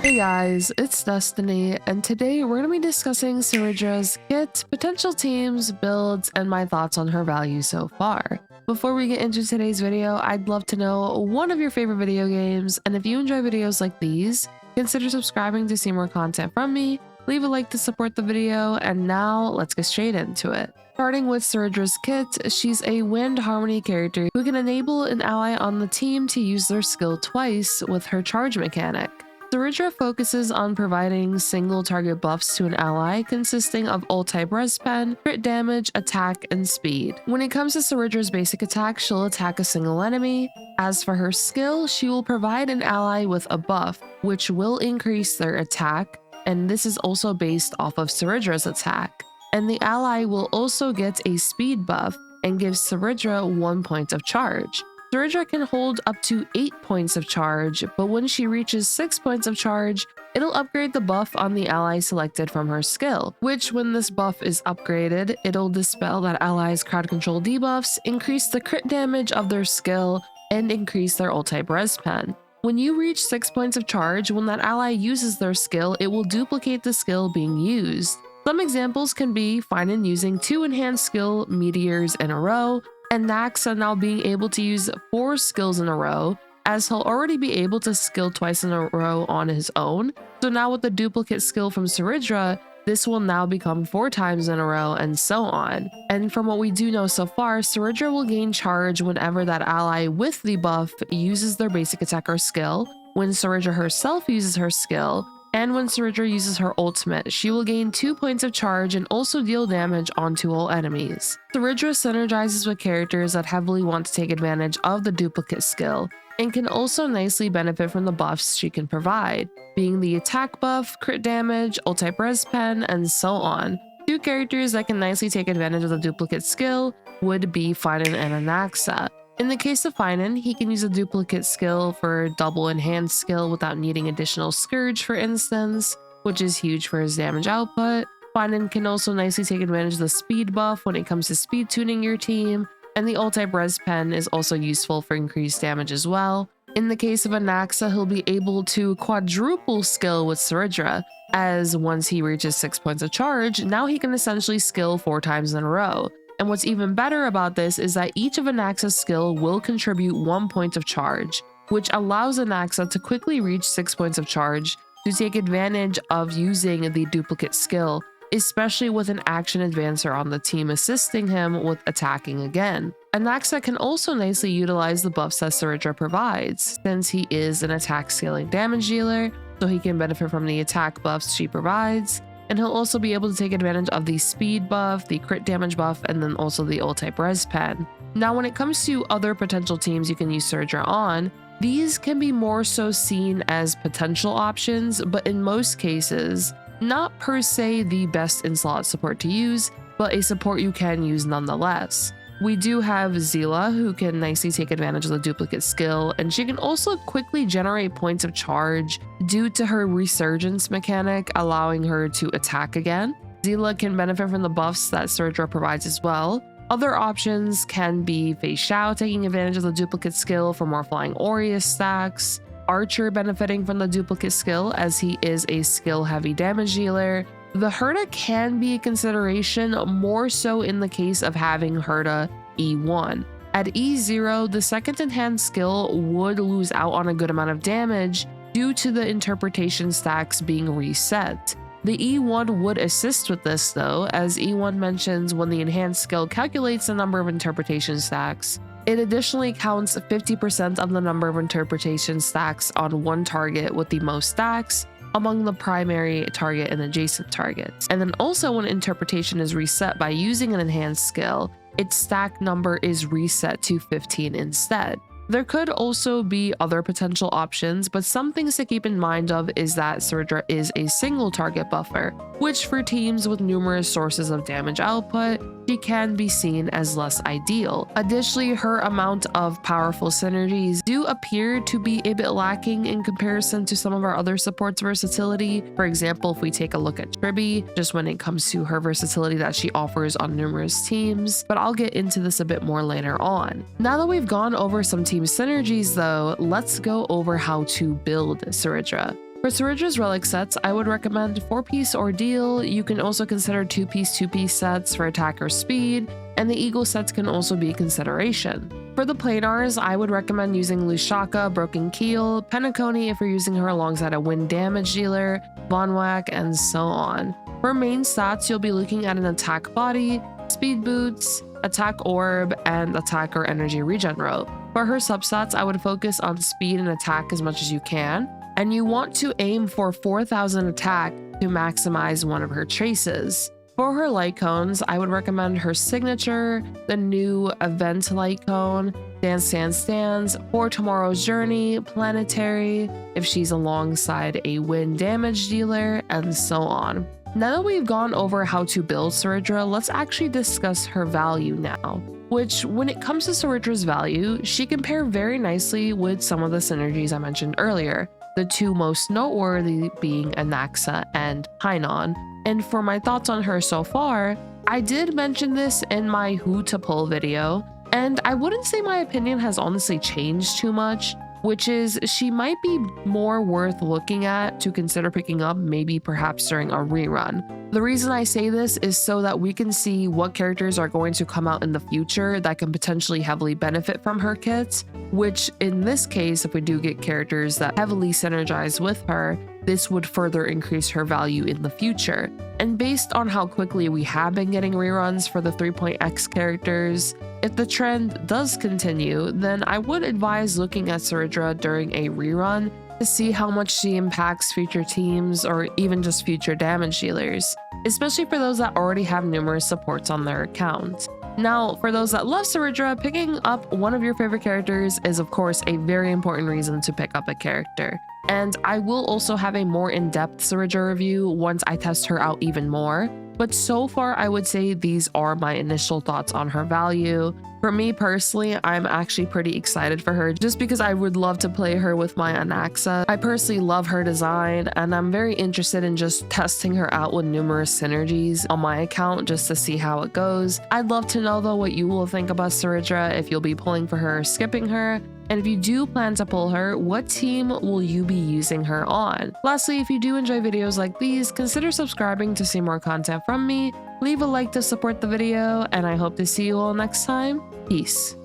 Hey guys, it's Destiny, and today we're going to be discussing Cyrydra's kit, potential teams, builds, and my thoughts on her value so far. Before we get into today's video, I'd love to know one of your favorite video games, and if you enjoy videos like these, consider subscribing to see more content from me, leave a like to support the video, and now let's get straight into it. Starting with Cyrydra's kit, she's a wind harmony character who can enable an ally on the team to use their skill twice with her charge mechanic. Cerydra focuses on providing single target buffs to an ally consisting of ult-type res pen, crit damage, attack, and speed. When it comes to Cyrydra's basic attack, she'll attack a single enemy. As for her skill, she will provide an ally with a buff, which will increase their attack, and this is also based off of Cyrydra's attack. And the ally will also get a speed buff and gives Cerydra 1 point of charge. Cerydra can hold up to 8 points of charge, but when she reaches 6 points of charge, it'll upgrade the buff on the ally selected from her skill, which when this buff is upgraded, it'll dispel that ally's crowd control debuffs, increase the crit damage of their skill, and increase their ult-type res pen. When you reach 6 points of charge, when that ally uses their skill, it will duplicate the skill being used. Some examples can be Phainon using 2 enhanced skill meteors in a row, and Anaxa now being able to use 4 skills in a row, as he'll already be able to skill twice in a row on his own. So now with the duplicate skill from Cerydra, this will now become 4 times in a row, and so on. And from what we do know so far, Cerydra will gain charge whenever that ally with the buff uses their basic attack or skill, when Cerydra herself uses her skill, and when Cerydra uses her ultimate, she will gain 2 points of charge and also deal damage onto all enemies. Cerydra synergizes with characters that heavily want to take advantage of the duplicate skill, and can also nicely benefit from the buffs she can provide, being the attack buff, crit damage, ult-type res pen, and so on. 2 characters that can nicely take advantage of the duplicate skill would be Phainon and Anaxa. In the case of Phainon, he can use a duplicate skill for double enhanced skill without needing additional Scourge, for instance, which is huge for his damage output. Phainon can also nicely take advantage of the speed buff when it comes to speed tuning your team, and the ult-type res pen is also useful for increased damage as well. In the case of Anaxa, he'll be able to quadruple skill with Cerydra, as once he reaches 6 points of charge, now he can essentially skill 4 times in a row. And what's even better about this is that each of Anaxa's skill will contribute 1 point of charge, which allows Anaxa to quickly reach 6 points of charge to take advantage of using the duplicate skill, especially with an action advancer on the team assisting him with attacking again. Anaxa can also nicely utilize the buffs that Cerydra provides, since he is an attack scaling damage dealer, so he can benefit from the attack buffs she provides. And he'll also be able to take advantage of the speed buff, the crit damage buff, and then also the ult-type res pen. Now, when it comes to other potential teams you can use Cerydra on, these can be more so seen as potential options, but in most cases, not per se the best in-slot support to use, but a support you can use nonetheless. We do have Zila, who can nicely take advantage of the duplicate skill, and she can also quickly generate points of charge due to her resurgence mechanic, allowing her to attack again. Zila can benefit from the buffs that Cerydra provides as well. Other options can be Phainon taking advantage of the duplicate skill for more Flying Aureus stacks, Archer benefiting from the duplicate skill as he is a skill-heavy damage dealer. The Herta can be a consideration, more so in the case of having Herta E1. At E0, the second enhanced skill would lose out on a good amount of damage due to the interpretation stacks being reset. The E1 would assist with this though, as E1 mentions when the enhanced skill calculates the number of interpretation stacks, it additionally counts 50% of the number of interpretation stacks on one target with the most stacks, among the primary target and adjacent targets. And then also when interpretation is reset by using an enhanced skill, its stack number is reset to 15 instead. There could also be other potential options, but some things to keep in mind of is that Cerydra is a single target buffer, which for teams with numerous sources of damage output, she can be seen as less ideal. Additionally, her amount of powerful synergies do appear to be a bit lacking in comparison to some of our other supports' versatility. For example, if we take a look at Tribi, just when it comes to her versatility that she offers on numerous teams, but I'll get into this a bit more later on. Now that we've gone over some team synergies though, let's go over how to build Cerydra. For Cyrydra's relic sets, I would recommend 4-piece Ordeal. You can also consider 2-piece, 2-piece sets for attack or speed, and the Eagle sets can also be consideration. For the Plainars, I would recommend using Lushaka, Broken Keel, Penacony if you're using her alongside a wind damage dealer, Vonwhack, and so on. For main stats, you'll be looking at an attack body, speed boots, attack orb, and attack or energy regen rope. For her substats, I would focus on speed and attack as much as you can, and you want to aim for 4,000 attack to maximize one of her traces. For her light cones, I would recommend her signature, the new event light cone, Dance Dance Dance, For Tomorrow's Journey, Planetary, if she's alongside a wind damage dealer, and so on. Now that we've gone over how to build Cerydra, let's actually discuss her value now. Which, when it comes to Cerydra's value, she can pair very nicely with some of the synergies I mentioned earlier, the two most noteworthy being Anaxa and Phainon. And for my thoughts on her so far, I did mention this in my Who to Pull video, and I wouldn't say my opinion has honestly changed too much, which is she might be more worth looking at to consider picking up, maybe perhaps during a rerun. The reason I say this is so that we can see what characters are going to come out in the future that can potentially heavily benefit from her kits, which in this case, if we do get characters that heavily synergize with her, this would further increase her value in the future. And based on how quickly we have been getting reruns for the 3.x characters, if the trend does continue, then I would advise looking at Cerydra during a rerun to see how much she impacts future teams or even just future damage dealers, especially for those that already have numerous supports on their account. Now, for those that love Cerydra, picking up one of your favorite characters is of course a very important reason to pick up a character. And I will also have a more in-depth Cerydra review once I test her out even more. But so far, I would say these are my initial thoughts on her value. For me personally, I'm actually pretty excited for her just because I would love to play her with my Anaxa. I personally love her design, and I'm very interested in just testing her out with numerous synergies on my account just to see how it goes. I'd love to know though what you will think about Cerydra, if you'll be pulling for her or skipping her. And if you do plan to pull her, what team will you be using her on? Lastly, if you do enjoy videos like these, consider subscribing to see more content from me. Leave a like to support the video, and I hope to see you all next time. Peace.